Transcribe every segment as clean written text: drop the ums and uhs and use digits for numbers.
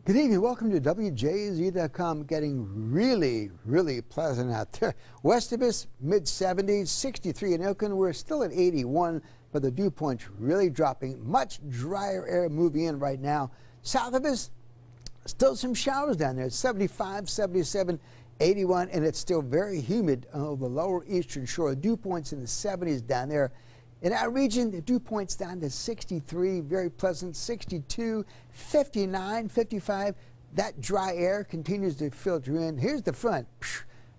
Good evening. Welcome to WJZ.com. Getting really, really pleasant out there. West of us, mid-70s, 63 in Oakland. We're still at 81, but the dew point's really dropping. Much drier air moving in right now. South of us, still some showers down there. 75, 77, 81, and it's still very humid on the lower eastern shore. Dew points in the 70s down there. In our region, the dew point's down to 63, very pleasant, 62, 59, 55. That dry air continues to filter in. Here's the front.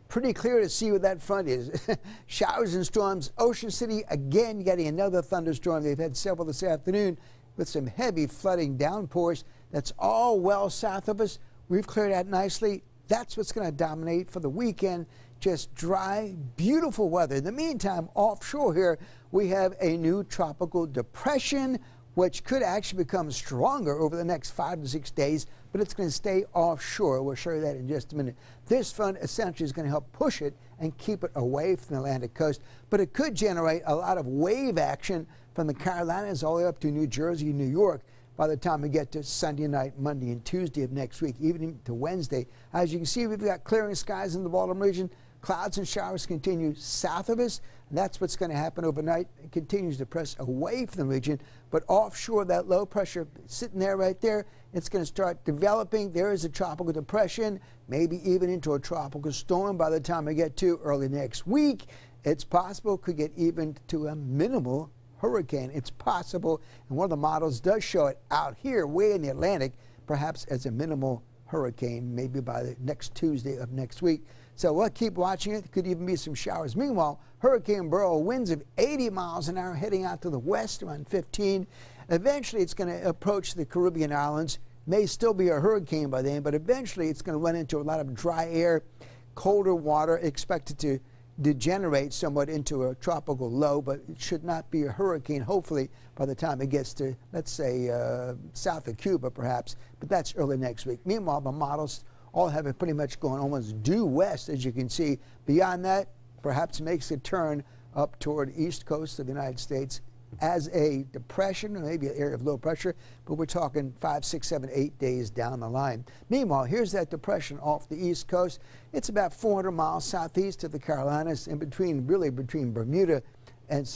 Pretty clear to see what that front is. Showers and storms. Ocean City, again, getting another thunderstorm. They've had several this afternoon with some heavy flooding downpours. That's all well south of us. We've cleared out nicely. That's what's going to dominate for the weekend. Just dry, beautiful weather. In the meantime, offshore here, we have a new tropical depression, which could actually become stronger over the next 5 to 6 days, but it's going to stay offshore. We'll show you that in just a minute. This front essentially is going to help push it and keep it away from the Atlantic coast, but it could generate a lot of wave action from the Carolinas all the way up to New Jersey, New York. By the time we get to Sunday night, Monday, and Tuesday of next week, even to Wednesday. As you can see, we've got clearing skies in the Baltimore region. Clouds and showers continue south of us, and that's what's going to happen overnight. It continues to press away from the region, but offshore, that low pressure sitting there right there, it's going to start developing. There is a tropical depression, maybe even into a tropical storm by the time we get to early next week. It's possible, could get even to a minimal hurricane. It's possible, and one of the models does show it out here way in the Atlantic, perhaps as a minimal hurricane, maybe by the next Tuesday of next week. So we'll keep watching it. Could even be some showers. Meanwhile, Hurricane Beryl, winds of 80 miles an hour heading out to the west around 15. Eventually, it's going to approach the Caribbean islands. May still be a hurricane by then, but eventually it's going to run into a lot of dry air, colder water, expected to degenerate somewhat into a tropical low, but it should not be a hurricane, hopefully, by the time it gets to, let's say, south of Cuba, perhaps. But that's early next week. Meanwhile, the models all have it pretty much going almost due west, as you can see. Beyond that, perhaps makes a turn up toward the east coast of the United States as a depression, or maybe an area of low pressure, but we're talking 5, 6, 7, 8 days down the line. Meanwhile, here's that depression off the east coast. It's about 400 miles southeast of the Carolinas, in between, really between Bermuda and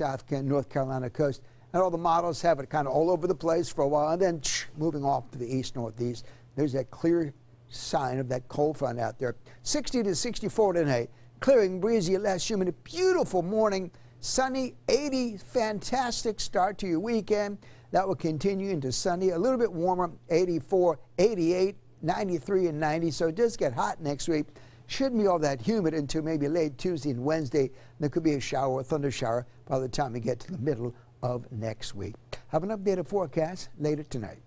North Carolina coast. And all the models have it kind of all over the place for a while, and then moving off to the east, northeast. There's that clear sign of that cold front out there. 60 to 64 tonight. Clearing, breezy, less humid. Beautiful morning. Sunny, 80, fantastic start to your weekend. That will continue into Sunday. A little bit warmer, 84, 88, 93, and 90. So it does get hot next week. Shouldn't be all that humid until maybe late Tuesday and Wednesday. There could be a shower or thunder shower by the time we get to the middle of next week. Have an updated forecast later tonight.